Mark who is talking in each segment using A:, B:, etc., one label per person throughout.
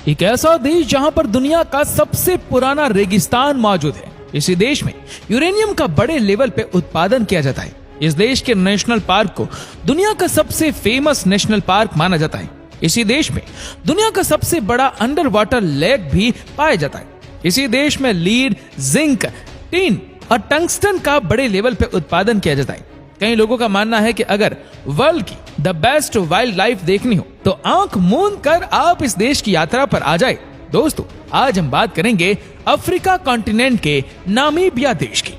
A: एक ऐसा देश जहां पर दुनिया का सबसे पुराना रेगिस्तान मौजूद है। इसी देश में यूरेनियम का बड़े लेवल पे उत्पादन किया जाता है। इस देश के नेशनल पार्क को दुनिया का सबसे फेमस नेशनल पार्क माना जाता है। इसी देश में दुनिया का सबसे बड़ा अंडर वाटर लेक भी पाया जाता है। इसी देश में लीड, जिंक, टिन और टंगस्टन का बड़े लेवल पे उत्पादन किया जाता है। कई लोगों का मानना है कि अगर वर्ल्ड की द बेस्ट वाइल्ड लाइफ देखनी हो तो आंख मूंद कर आप इस देश की यात्रा पर आ जाए। दोस्तों, आज हम बात करेंगे अफ्रीका कॉन्टिनेंट के नामीबिया देश की।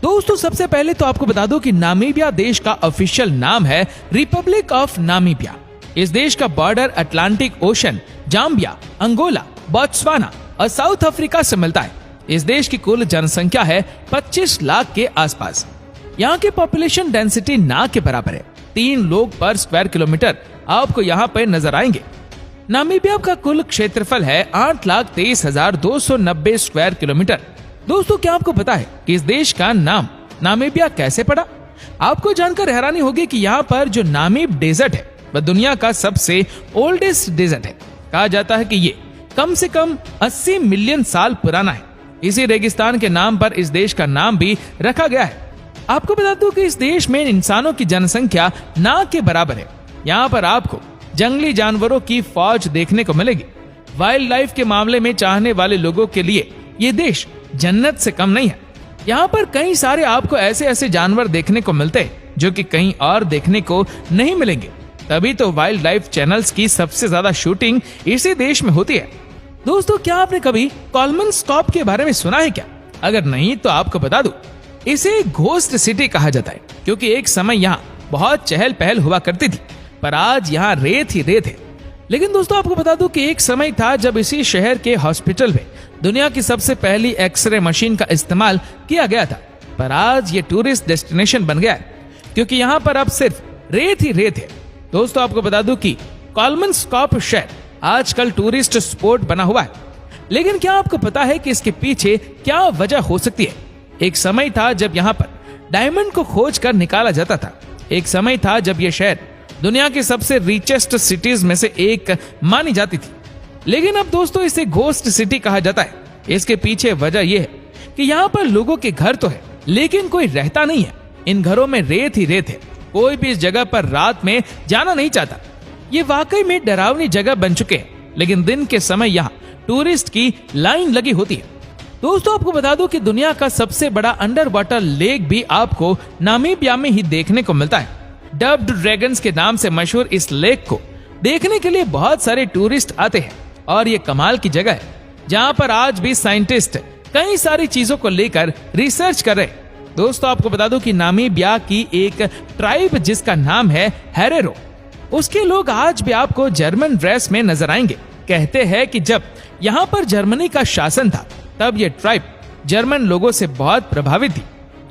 A: दोस्तों, सबसे पहले तो आपको बता दूं कि नामीबिया देश का ऑफिशियल नाम है रिपब्लिक ऑफ नामीबिया। इस देश का border Atlantic Ocean, Zambia, Angola, Botswana और साउथ अफ्रीका से मिलता है। इस देश की कुल जनसंख्या है 25 लाख के आसपास। यहाँ की पॉपुलेशन डेंसिटी ना के बराबर है। 3 लोग पर स्क्वायर किलोमीटर आपको यहाँ पे नजर आएंगे। नामीबिया का कुल क्षेत्रफल है 8,23,290 स्क्वायर किलोमीटर। दोस्तों, क्या आपको पता है कि इस देश का नाम नामीबिया कैसे पड़ा? आपको जानकर हैरानी होगी कि यहाँ पर जो नामीब डेजर्ट है वह दुनिया का सबसे ओल्डेस्ट डेजर्ट है। कहा जाता है कि ये कम से कम 80 मिलियन साल पुराना है। इसी रेगिस्तान के नाम पर इस देश का नाम भी रखा गया है। आपको बता दूं कि इस देश में इंसानों की जनसंख्या ना के बराबर है। यहाँ पर आपको जंगली जानवरों की फौज देखने को मिलेगी। वाइल्ड लाइफ के मामले में चाहने वाले लोगों के लिए ये देश जन्नत से कम नहीं है। यहाँ पर कई सारे आपको ऐसे ऐसे जानवर देखने को मिलते हैं जो कि कहीं और देखने को नहीं मिलेंगे। तभी तो वाइल्ड लाइफ चैनल्स की सबसे ज्यादा शूटिंग इसी देश में होती है। दोस्तों, क्या आपने कभी कॉलमन स्कॉप के बारे में सुना है क्या? अगर नहीं तो आपको बता दूं, इसे घोस्ट सिटी कहा जाता है क्योंकि एक समय यहाँ बहुत चहल पहल हुआ करती थी, पर आज यहाँ रेत ही रेत है। लेकिन दोस्तों, आपको बता दूं कि एक समय था जब इसी शहर के हॉस्पिटल में दुनिया की सबसे पहली एक्सरे मशीन का इस्तेमाल किया गया था, पर आज ये टूरिस्ट डेस्टिनेशन बन गया है क्योंकि यहाँ पर अब सिर्फ रेत ही रेत है। दोस्तों, आपको बता दूं कि कॉलमन स्कॉप शहर आजकल टूरिस्ट स्पॉट बना हुआ है। लेकिन क्या आपको पता है कि इसके पीछे क्या वजह हो सकती है? एक समय था जब यहाँ पर डायमंड को खोज कर निकाला जाता था। एक समय था जब यह शहर दुनिया की सबसे रिचेस्ट सिटीज में से एक मानी जाती थी। लेकिन अब दोस्तों, इसे घोस्ट सिटी कहा जाता है। इसके पीछे वजह यह है कि यहाँ पर लोगों के घर तो है लेकिन कोई रहता नहीं है। इन घरों में रेत ही रेत है। कोई भी इस जगह पर रात में जाना नहीं चाहता। ये वाकई में डरावनी जगह बन चुके हैं। लेकिन दिन के समय यहाँ टूरिस्ट की लाइन लगी होती है। दोस्तों, आपको बता दूं कि दुनिया का सबसे बड़ा अंडर वाटर लेक भी आपको नामीबिया में ही देखने को मिलता है। डब्ड ड्रैगन्स के नाम से मशहूर इस लेक को देखने के लिए बहुत सारे टूरिस्ट आते हैं और ये कमाल की जगह है जहां पर आज भी साइंटिस्ट कई सारी चीजों को लेकर रिसर्च कर रहे हैं। दोस्तों, आपको बता दूं कि नामीबिया की एक ट्राइब जिसका नाम है हेरेरो, उसके लोग आज भी आपको जर्मन ड्रेस में नजर आएंगे। कहते हैं कि जब यहाँ पर जर्मनी का शासन था तब ये ट्राइब जर्मन लोगों से बहुत प्रभावित थी।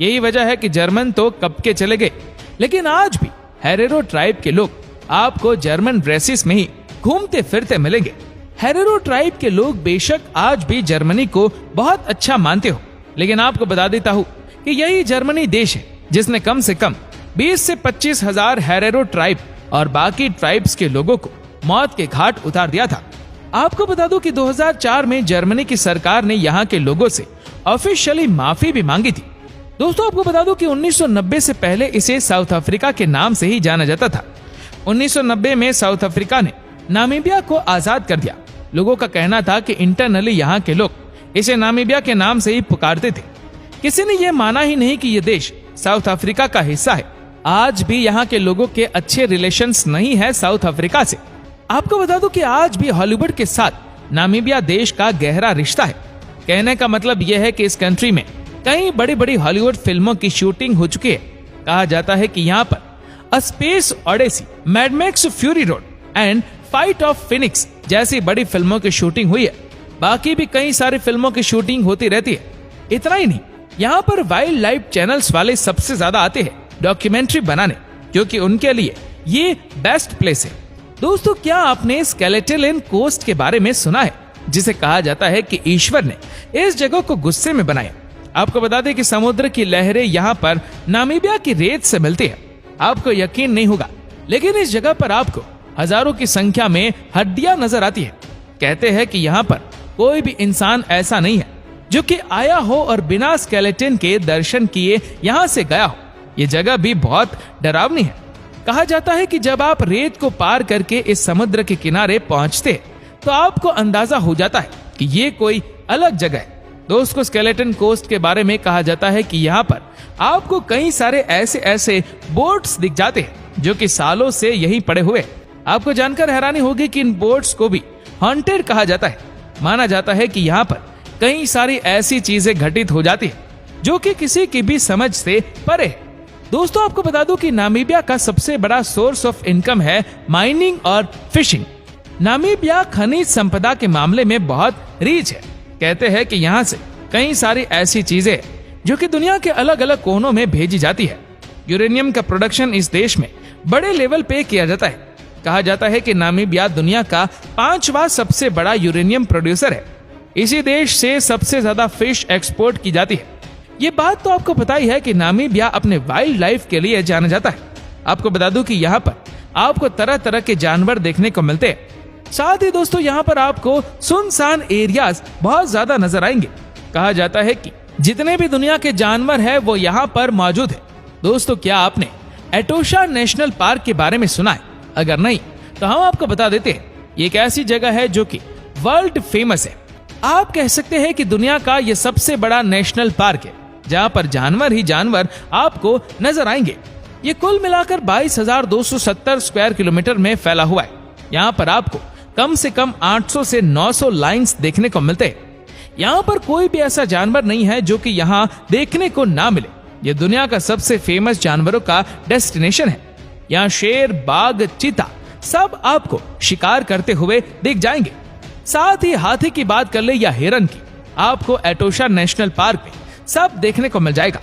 A: यही वजह है कि जर्मन तो कब के चले गए, लेकिन आज भी हेरेरो ट्राइब के लोग आपको जर्मन ड्रेसेस में ही घूमते फिरते मिलेंगे। हेरेरो ट्राइब के लोग बेशक आज भी जर्मनी को बहुत अच्छा मानते हो, लेकिन आपको बता देता हूँ कि यही जर्मनी देश है जिसने कम से कम 20 से 25 हजार हेरेरो ट्राइब और बाकी ट्राइब्स के लोगों को मौत के घाट उतार दिया था। आपको बता दूं कि 2004 में जर्मनी की सरकार ने यहाँ के लोगों से ऑफिशियली माफी भी मांगी थी। दोस्तों, आपको बता दूं कि 1990 से पहले इसे साउथ अफ्रीका के नाम से ही जाना जाता था। 1990 में साउथ अफ्रीका ने नामीबिया को आजाद कर दिया। लोगों का कहना था कि इंटरनली यहाँ के लोग इसे नामीबिया के नाम से ही पुकारते थे। किसी ने यह माना ही नहीं कि यह देश साउथ अफ्रीका का हिस्सा है। आज भी यहाँ के लोगों के अच्छे रिलेशंस नहीं है साउथ अफ्रीका से। आपको बता दूं कि आज भी हॉलीवुड के साथ नामीबिया देश का गहरा रिश्ता है। कहने का मतलब यह है कि इस कंट्री में कई बड़ी बड़ी हॉलीवुड फिल्मों की शूटिंग हो चुकी है। कहा जाता है कि यहाँ पर a space Odyssey, mad max fury road and fight of Phoenix जैसी बड़ी फिल्मों की शूटिंग हुई है। बाकी भी कई सारी फिल्मों की शूटिंग होती रहती है। इतना ही नहीं, यहाँ पर वाइल्ड लाइफ चैनल्स वाले सबसे ज्यादा आते हैं डॉक्यूमेंट्री बनाने, क्योंकि उनके लिए ये बेस्ट प्लेस है। दोस्तों, क्या आपने स्केलेटन कोस्ट के बारे में सुना है, जिसे कहा जाता है कि ईश्वर ने इस जगह को गुस्से में बनाया? आपको बता दें कि समुद्र की लहरें यहाँ पर नामीबिया की रेत से मिलती है। आपको यकीन नहीं होगा, लेकिन इस जगह पर आपको हजारों की संख्या में हड्डियां नजर आती है। कहते हैं कि यहाँ पर कोई भी इंसान ऐसा नहीं है जो कि आया हो और बिना स्केलेटन के दर्शन किए यहाँ से गया हो। ये जगह भी बहुत डरावनी है। कहा जाता है कि जब आप रेत को पार करके इस समुद्र के किनारे पहुंचते तो आपको अंदाजा हो जाता है कि ये कोई अलग जगह है। दोस्तों, स्केलेटन कोस्ट के बारे में कहा जाता है कि यहाँ पर आपको कई सारे ऐसे बोट्स दिख जाते हैं जो कि सालों से यहीं पड़े हुए। आपको जानकर हैरानी होगी कि इन बोट्स को भी हॉन्टेड कहा जाता है। माना जाता है कि यहाँ पर कई सारी ऐसी चीजें घटित हो जाती है जो कि किसी की भी समझ से परे है। दोस्तों, आपको बता दूं कि नामीबिया का सबसे बड़ा सोर्स ऑफ इनकम है माइनिंग और फिशिंग। नामीबिया खनिज संपदा के मामले में बहुत रीच है। कहते हैं कि यहाँ से कई सारी ऐसी चीजें जो कि दुनिया के अलग अलग कोनों में भेजी जाती है। यूरेनियम का प्रोडक्शन इस देश में बड़े लेवल पे किया जाता है। कहा जाता है कि नामीबिया दुनिया का 5वां सबसे बड़ा यूरेनियम प्रोड्यूसर है। इसी देश से सबसे ज्यादा फिश एक्सपोर्ट की जाती है। ये बात तो आपको पता ही है कि नामीबिया अपने वाइल्ड लाइफ के लिए जाना जाता है। आपको बता दूं कि यहाँ पर आपको तरह तरह के जानवर देखने को मिलते हैं। साथ ही दोस्तों, यहाँ पर आपको सुनसान एरियाज बहुत ज्यादा नजर आएंगे। कहा जाता है कि जितने भी दुनिया के जानवर हैं वो यहाँ पर मौजूद है। दोस्तों, क्या आपने एटोशा नेशनल पार्क के बारे में सुना है? अगर नहीं तो हम आपको बता देते हैं। ये एक ऐसी जगह है जो कि वर्ल्ड फेमस है। आप कह सकते हैं कि दुनिया का ये सबसे बड़ा नेशनल पार्क है जहाँ पर जानवर ही जानवर आपको नजर आएंगे। ये कुल मिलाकर 22,270 स्क्वायर किलोमीटर में फैला हुआ है। यहाँ पर आपको कम से कम 800 से 900 लाइन्स देखने को मिलते हैं। यहाँ पर कोई भी ऐसा जानवर नहीं है जो कि यहाँ देखने को ना मिले। ये दुनिया का सबसे फेमस जानवरों का डेस्टिनेशन है। यहाँ शेर, बाघ, चीता सब आपको शिकार करते हुए दिख जाएंगे। साथ ही हाथी की बात कर ले या हिरन की, आपको एटोशा नेशनल पार्क में सब देखने को मिल जाएगा।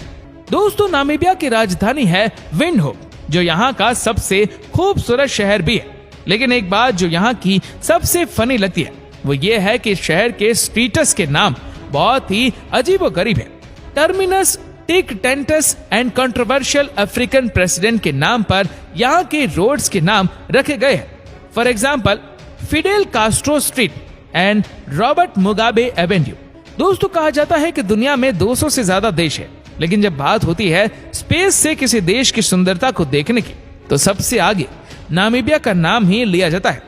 A: दोस्तों, नामीबिया की राजधानी है विंडहोक, जो यहाँ का सबसे खूबसूरत शहर भी है। लेकिन एक बात जो यहाँ की सबसे फनी लगती है वो ये है कि शहर के स्ट्रीट्स के नाम बहुत ही अजीबोगरीब है। टर्मिनस, टिक टेंटस एंड कंट्रोवर्शियल अफ्रीकन प्रेसिडेंट के नाम पर यहाँ के रोड्स के नाम रखे गए हैं। For example, Fidel Castro street and Robert Mugabe Avenue. दोस्तों, कहा जाता है कि दुनिया में 200 से ज्यादा देश है, लेकिन जब बात होती है स्पेस से किसी देश की सुंदरता को देखने की तो सबसे आगे नामीबिया का नाम ही लिया जाता है।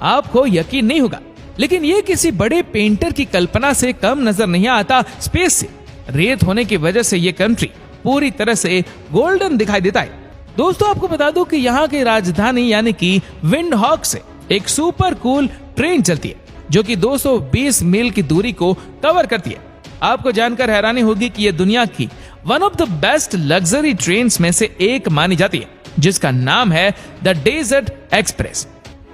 A: आपको यकीन नहीं होगा, लेकिन ये किसी बड़े पेंटर की कल्पना से कम नजर नहीं आता। स्पेस से रेत होने की वजह से ये कंट्री पूरी तरह से गोल्डन दिखाई देता है। दोस्तों, आपको बता दूं कि यहाँ की राजधानी यानी कि विंडहॉक से एक सुपर कूल ट्रेन चलती है जो कि 220 मील की दूरी को कवर करती है। आपको जानकर हैरानी होगी कि ये दुनिया की one of the best luxury trains में से एक मानी जाती है, जिसका नाम है द डेजर्ट एक्सप्रेस।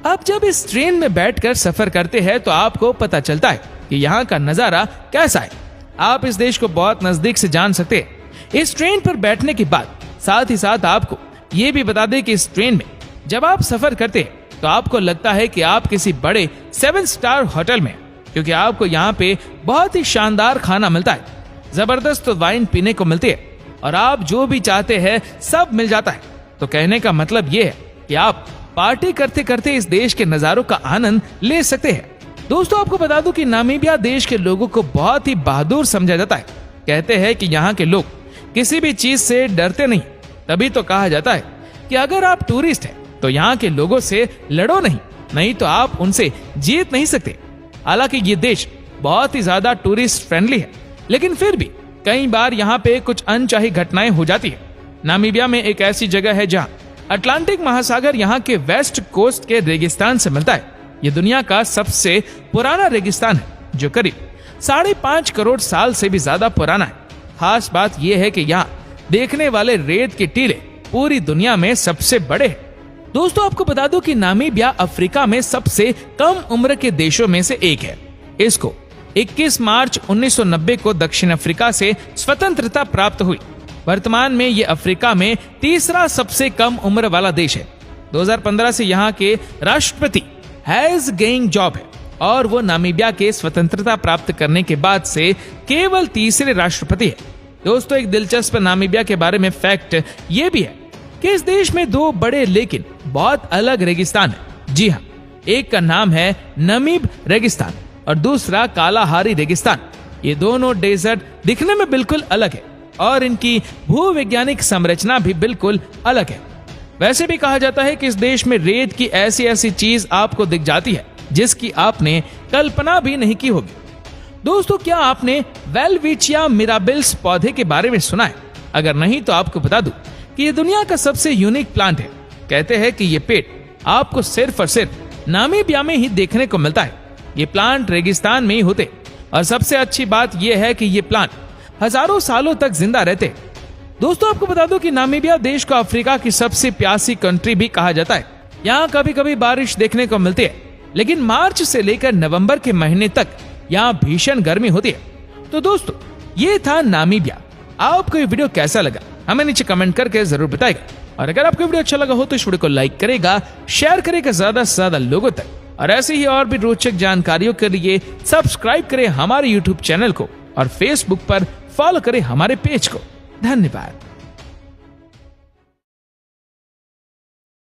A: अब जब इस ट्रेन में बैठकर सफर करते हैं तो आपको पता चलता है कि यहाँ का नजारा कैसा है। आप इस देश को बहुत नजदीक से जान सकते हैं इस ट्रेन पर बैठने के बाद। साथ ही साथ आपको ये भी बता दें कि इस ट्रेन में जब आप सफर करते हैं तो आपको लगता है कि आप किसी बड़े 7 स्टार होटल में, क्योंकि आपको यहाँ पे बहुत ही शानदार खाना मिलता है, जबरदस्त वाइन पीने को मिलती है और आप जो भी चाहते हैं सब मिल जाता है। तो कहने का मतलब ये है कि आप पार्टी करते करते इस देश के नजारों का आनंद ले सकते हैं। दोस्तों, आपको बता दूं कि नामीबिया देश के लोगों को बहुत ही बहादुर समझा जाता है। कहते हैं कि यहाँ के लोग किसी भी चीज से डरते नहीं। तभी तो कहा जाता है कि अगर आप टूरिस्ट हैं तो यहाँ के लोगों से लड़ो नहीं तो आप उनसे जीत नहीं सकते। हालांकि ये देश बहुत ही ज्यादा टूरिस्ट फ्रेंडली है, लेकिन फिर भी कई बार यहाँ पे कुछ अनचाही घटनाएं हो जाती है। नामीबिया में एक ऐसी जगह है जहाँ अटलांटिक महासागर यहाँ के वेस्ट कोस्ट के रेगिस्तान से मिलता है। ये दुनिया का सबसे पुराना रेगिस्तान है जो करीब 5.5 करोड़ साल से भी ज्यादा पुराना है। खास बात यह है कि यहाँ देखने वाले रेत के टीले पूरी दुनिया में सबसे बड़े हैं। दोस्तों, आपको बता दूं कि नामीबिया अफ्रीका में सबसे कम उम्र के देशों में से एक है। इसको 21 मार्च 1990 को दक्षिण अफ्रीका से स्वतंत्रता प्राप्त हुई। वर्तमान में ये अफ्रीका में तीसरा सबसे कम उम्र वाला देश है। 2015 से यहाँ के राष्ट्रपति हैज गेइंग जॉब है और वो नामीबिया के स्वतंत्रता प्राप्त करने के बाद से केवल तीसरे राष्ट्रपति है। दोस्तों, एक दिलचस्प नामीबिया के बारे में फैक्ट ये भी है कि इस देश में 2 बड़े लेकिन बहुत अलग रेगिस्तान है। जी हाँ, एक का नाम है नमीब रेगिस्तान और दूसरा कालाहारी रेगिस्तान। ये दोनों डेजर्ट दिखने में बिल्कुल अलग है और इनकी भूवैज्ञानिक संरचना भी बिल्कुल अलग है। वैसे भी कहा जाता है कि इस देश में रेत की ऐसी ऐसी चीज आपको दिख जाती है जिसकी आपने कल्पना भी नहीं की होगी। दोस्तों, क्या आपने वेलविचिया मिराबिल्स पौधे के बारे में सुना है? अगर नहीं तो आपको बता दूं कि ये दुनिया का सबसे यूनिक प्लांट है। कहते हैं कि ये पेड़ आपको सिर्फ और सिर्फ नामीबिया में ही देखने को मिलता है। ये प्लांट रेगिस्तान में ही होते और सबसे अच्छी बात यह है कि ये प्लांट हजारों सालों तक जिंदा रहते। दोस्तों, आपको बता दो कि नामीबिया देश को अफ्रीका की सबसे प्यासी कंट्री भी कहा जाता है। यहाँ कभी कभी बारिश देखने को मिलती है, लेकिन मार्च से लेकर नवंबर के महीने तक यहाँ भीषण गर्मी होती है। तो दोस्तों, ये था नामीबिया। आपको ये वीडियो कैसा लगा हमें नीचे कमेंट करके जरूर बताएगा। और अगर आपको वीडियो अच्छा लगा हो तो इस वीडियो को लाइक करेगा, शेयर करेगा ज्यादा से ज्यादा लोगों तक। और ऐसे ही और भी रोचक जानकारियों के लिए सब्सक्राइब करें हमारे YouTube चैनल को और Facebook पर फॉलो करें हमारे पेज को। धन्यवाद।